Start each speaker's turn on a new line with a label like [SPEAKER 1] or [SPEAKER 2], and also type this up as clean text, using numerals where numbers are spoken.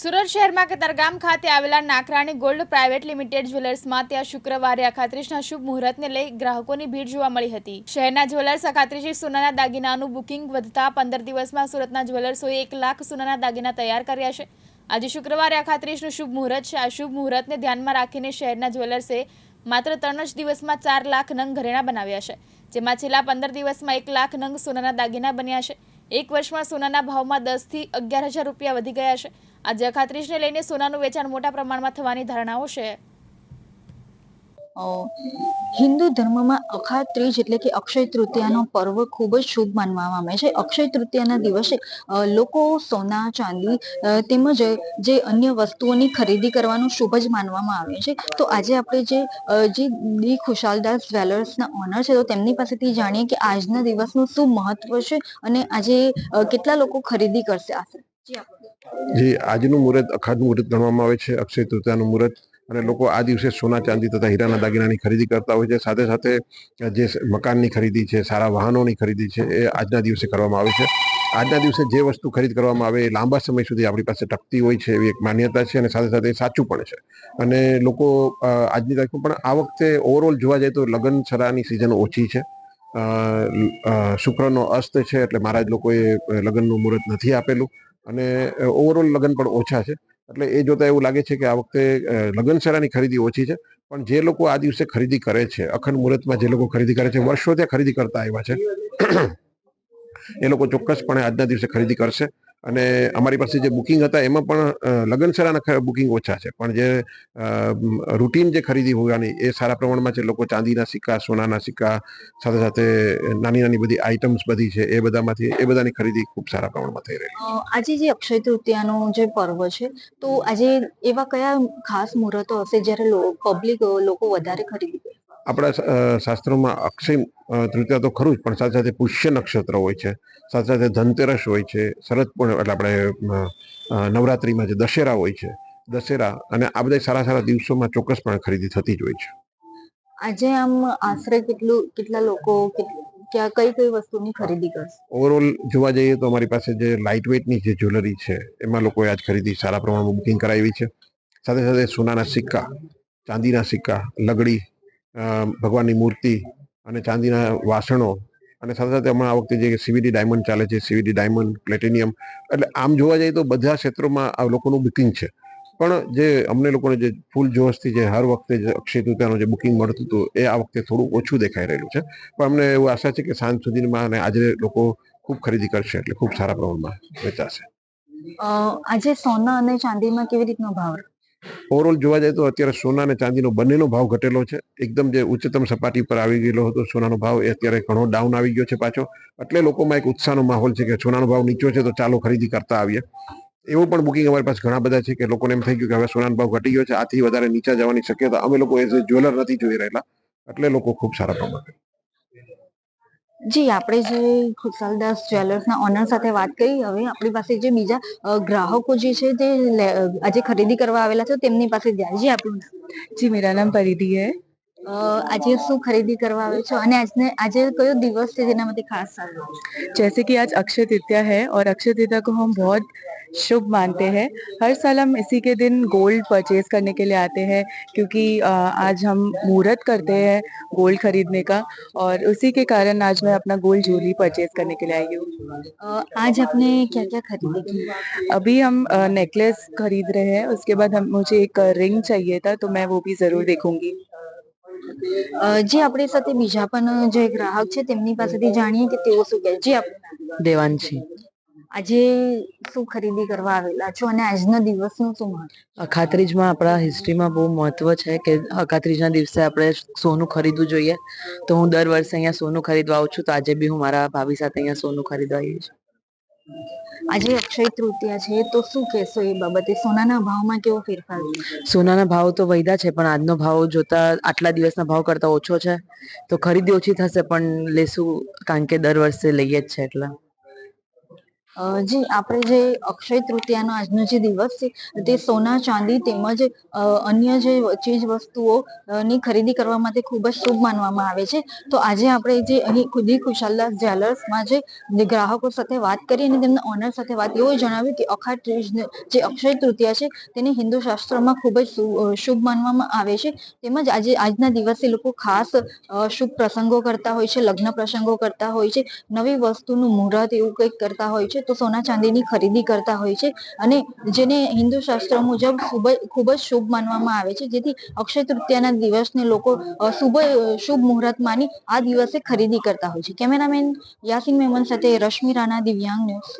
[SPEAKER 1] સુરત શહેરમાં કતારગામ ખાતે આવેલા નાકરાણી ગોલ્ડ પ્રાઇવેટ લિમિટેડ જ્વેલર્સમાં ત્યાં શુક્રવારે અખાત્રીજના શુભ મુહૂર્તને લઈ ગ્રાહકોની ભીડ જોવા મળી હતી। શહેરના જ્વેલર્સ અખાત્રીજે સોનાના દાગીનાનું બુકિંગ વધતા 15 દિવસમાં સુરતના જ્વેલર્સોએ 1 લાખ સોનાના દાગીના તૈયાર કર્યા છે। આજે શુક્રવારે અખાત્રીજનું શુભ મુહૂર્ત છે। આ શુભ મુહૂર્તને ધ્યાનમાં રાખીને શહેરના જ્વેલર્સે માત્ર 3 જ દિવસમાં 4 લાખ નંગ ઘરેણા બનાવ્યા છે, જેમાં છેલ્લા 15 દિવસમાં 1 લાખ નંગ સોનાના દાગીના બન્યા છે। એક વર્ષમાં સોનાના ભાવમાં 10 થી 11,000 રૂપિયા વધી ગયા છે। આજે અખાત્રીજને લઈને સોનાનું વેચાણ મોટા પ્રમાણમાં થવાની ધારણાઓ છે।
[SPEAKER 2] હિન્દુ ધર્મમાં અખાત્રીજ એટલે કે અક્ષય તૃતીયાનો પર્વ ખૂબ જ શુભ માનવામાં આવે છે। અક્ષય તૃતીયાના દિવસે લોકો સોના ચાંદી તેમજ જે અન્ય વસ્તુઓની ખરીદી કરવાનું શુભ જ માનવામાં આવે છે। તો આજે આપણે જે ડી ખુશાલદાસ જ્વેલર્સના ઓનર છે, તો તેમની પાસેથી જાણીએ કે આજના દિવસનું શું મહત્વ છે અને આજે કેટલા લોકો ખરીદી કરશે આશરે।
[SPEAKER 3] જી, આજનું મુહૂર્ત અખાત મુહૂર્ત ગણવામાં આવે છે, અક્ષય તૃતીયાનું મુહૂર્ત, અને લોકો આ દિવસે સોના ચાંદી તથા હીરાના દાગીનાની ખરીદી કરતા હોય છે। સાથે સાથે જે મકાનની ખરીદી છે, સારા વાહનોની ખરીદી છે, એ આજના દિવસે કરવામાં આવે છે। આજના દિવસે જે વસ્તુ ખરીદ કરવામાં આવે એ લાંબા સમય સુધી આપણી પાસે ટકતી હોય છે, એવી એક માન્યતા છે, અને સાથે સાથે એ સાચું પણ છે। અને લોકો આજની તારીખમાં પણ આ વખતે ઓવરઓલ જોવા જાય તો લગ્ન સરાની સિઝન ઓછી છે। શુક્રનો અસ્ત છે, એટલે મહારાજ લોકોએ લગ્નનું મુહૂર્ત નથી આપેલું, અને ઓવરઓલ લગ્ન પણ ઓછા છે। એટલે એ જોતા એવું લાગે છે કે આ વખતે લગ્નસરાની ખરીદી ઓછી છે। પણ જે લોકો આ દિવસે ખરીદી કરે છે, અખંડ મુહૂર્તમાં જે લોકો ખરીદી કરે છે, વર્ષોથી ખરીદી કરતા આવ્યા છે, એ લોકો ચોક્કસપણે આજના દિવસે ખરીદી કરશે। અને અમારી પાસે જે બુકિંગ હતા એમાં પણ લગ્નસરાના બુકિંગ ઓછા છે, પણ જે રૂટીન જે ખરીદી હોવાની એ સારા પ્રમાણમાં છે। લોકો ચાંદીના સિક્કા, સોનાના સિક્કા, સાથે સાથે નાની નાની બધી આઇટમ્સ બધી છે, એ બધાની ખરીદી ખૂબ સારા પ્રમાણમાં થઈ રહી છે।
[SPEAKER 2] આજે જે અક્ષય તૃતીયાનો જે પર્વ છે, તો આજે એવા કયા ખાસ મુહૂર્તો હશે જ્યારે લોકો વધારે ખરીદી કરે?
[SPEAKER 3] આપણા શાસ્ત્રોમાં અક્ષય તૃતીયા તો ખરું જ, પણ સાથે સાથે પુષ્ય નક્ષત્ર હોય છે, સાથે સાથે ધનતેરસ હોય છે, શરદ પૂર્ણિમા એટલે આપણે નવરાત્રિમાં જે દશેરા હોય છે, દશેરા, અને આ બધા સારા સારા દિવસોમાં ચોક્કસપણે ખરીદી થતી જ હોય છે।
[SPEAKER 2] આજે આમ આશરે કેટલા લોકો કઈ વસ્તુની ખરીદી કરશે?
[SPEAKER 3] ઓવરઓલ જોવા જઈએ તો અમારી પાસે જે લાઇટ વેઇટની જે જ્વેલરી છે, એમાં લોકોએ આજ ખરીદી સારા પ્રમાણમાં બુકિંગ કરાવી છે। સાથે સાથે સોનાના સિક્કા, ચાંદીના સિક્કા, લગડી, ભગવાનની મૂર્તિ અને ચાંદીના વાસણો, અને સાથે સાથે હમણાં આ વખતે જે સીવીડી ડાયમંડ ચાલે છે, સીવીડી ડાયમંડ, પ્લેટિનિયમ, એટલે આમ જોવા જઈએ તો બધા ક્ષેત્રોમાં આ લોકોનું બુકિંગ છે। પણ જે અમને લોકોને જે ફૂલ જોશથી જે હર વખતે જે અક્ષય તૃતીયાનું જે બુકિંગ મળતું હતું, એ આ વખતે થોડું ઓછું દેખાઈ રહેલું છે। પણ અમને એવું આશા છે કે સાંજ સુધીમાં અને આજે લોકો ખૂબ ખરીદી કરશે, એટલે ખૂબ સારા પ્રમાણમાં વેચાશે।
[SPEAKER 2] આજે સોના અને ચાંદીમાં કેવી રીતનો ભાવ?
[SPEAKER 3] ઓવરઓલ જોવા જાય તો અત્યારે સોના અને ચાંદીનો બંનેનો ભાવ ઘટેલો છે। એકદમ જે ઉચ્ચતમ સપાટી પર આવી ગયેલો હતો સોનાનો ભાવ, એ અત્યારે ઘણો ડાઉન આવી ગયો છે પાછો। એટલે લોકોમાં એક ઉત્સાહનો માહોલ છે કે સોનાનો ભાવ નીચો છે, તો ચાલો ખરીદી કરતા આવીએ। એવું પણ બુકિંગ અમારી પાસે ઘણા બધા છે કે લોકોને એમ થઈ ગયું કે હવે સોનાનો ભાવ ઘટી ગયો છે, આથી વધારે નીચા જવાની શક્યતા, અમે લોકો એઝ એ જ્વેલર નથી જોઈ રહેલા, એટલે લોકો ખૂબ સારા પ્રમાણમાં।
[SPEAKER 2] જી, આપણે જે ખુશાલદાસ જ્વેલર્સના ઓનર સાથે વાત કરી, હવે આપણી પાસે જે બીજા ગ્રાહકો જે છે તે આજે ખરીદી કરવા આવેલા છે, તેમની પાસે જાય। જી, આપણું નામ?
[SPEAKER 4] जी, मेरा नाम परिधि है।
[SPEAKER 2] આજે શું ખરીદી કરવા આવે છો અને આજે કયો દિવસ છે જેના માટે ખાસ સારું?
[SPEAKER 4] जैसे कि आज अक्षय तृतीया है और अक्षय तृतीया को हम बहुत शुभ मानते हैं। हर साल हम इसी के दिन गोल्ड परचेज करने के लिए आते हैं, क्योंकि आज हम मुहूर्त करते हैं गोल्ड खरीदने का, और उसी के कारण आज मैं अपना गोल्ड ज्वेलरी परचेज करने के लिए आई हूँ।
[SPEAKER 2] आज आपने क्या क्या खरीदी की?
[SPEAKER 4] अभी हम नेकलेस खरीद रहे हैं, उसके बाद हम मुझे एक रिंग चाहिए था, तो मैं वो भी जरूर देखूंगी।
[SPEAKER 2] જે આપણી સાથે બીજા પણ જે ગ્રાહક છે તેમની પાસેથી જાણીએ કે તેઓ શું કહે છે। જી, આપણું નામ?
[SPEAKER 5] દેવાંશી।
[SPEAKER 2] આજે શું ખરીદી કરવા આવેલા છો અને આજના દિવસનું શું મહત્વ?
[SPEAKER 5] અખાત્રીજમાં આપણા હિસ્ટ્રીમાં બહુ મહત્વ છે કે અખાત્રીજના દિવસે આપણે સોનું ખરીદવું જોઈએ। તો હું દર વર્ષે અહીંયા સોનું ખરીદવા આવું છું, તો આજે બી હું મારા ભાભી સાથે અહીંયા સોનું ખરીદવા આવી છું।
[SPEAKER 2] આજે અક્ષય તૃતીયા છે, તો શું કહેશો એ બાબતે? સોનાના ભાવમાં કેવો ફેરફાર છે?
[SPEAKER 5] સોનાના ભાવ તો વધ્યા છે, પણ આજનો ભાવ જોતા આટલા દિવસના ભાવ કરતા ઓછો છે, તો ખરીદી ઓછી થશે, પણ લેશું, કારણ કે દર વર્ષે લઈએ જ છે એટલે।
[SPEAKER 2] જી આપણે જે અક્ષય તૃતીયાનો આજનો જે દિવસ છે તે સોના ચાંદી તેમજ અન્ય જે ચીજ વસ્તુઓ ની ખરીદી કરવા માટે ખૂબ જ શુભ માનવામાં આવે છે. તો આજે આપણે જે અહીં ખુદી ખુશાલદાસ જ્વેલર્સમાં જે ગ્રાહકો સાથે વાત કરી અને તેમના ઓનર સાથે વાત એવું જણાવ્યું કે અખાત ત્રીજ જે અક્ષય તૃતીયા છે તેને હિન્દુ શાસ્ત્રોમાં ખૂબ જ શુભ માનવામાં આવે છે. તેમજ આજના દિવસે લોકો ખાસ શુભ પ્રસંગો કરતા હોય છે, લગ્ન પ્રસંગો કરતા હોય છે, નવી વસ્તુનું મુહૂર્ત એવું કંઈક કરતા હોય છે, તો સોના ચાંદીની ખરીદી કરતા હોય છે અને જેને હિન્દુ શાસ્ત્રો મુજબ ખૂબ જ શુભ માનવામાં આવે છે, જેથી અક્ષય તૃતીયાના દિવસને લોકો શુભ મુહૂર્ત માની આ દિવસે ખરીદી કરતા હોય છે. કેમેરામેન યાસીન મેમન સાથે રશ્મિ રાણા, દિવ્યાંગ ન્યૂઝ.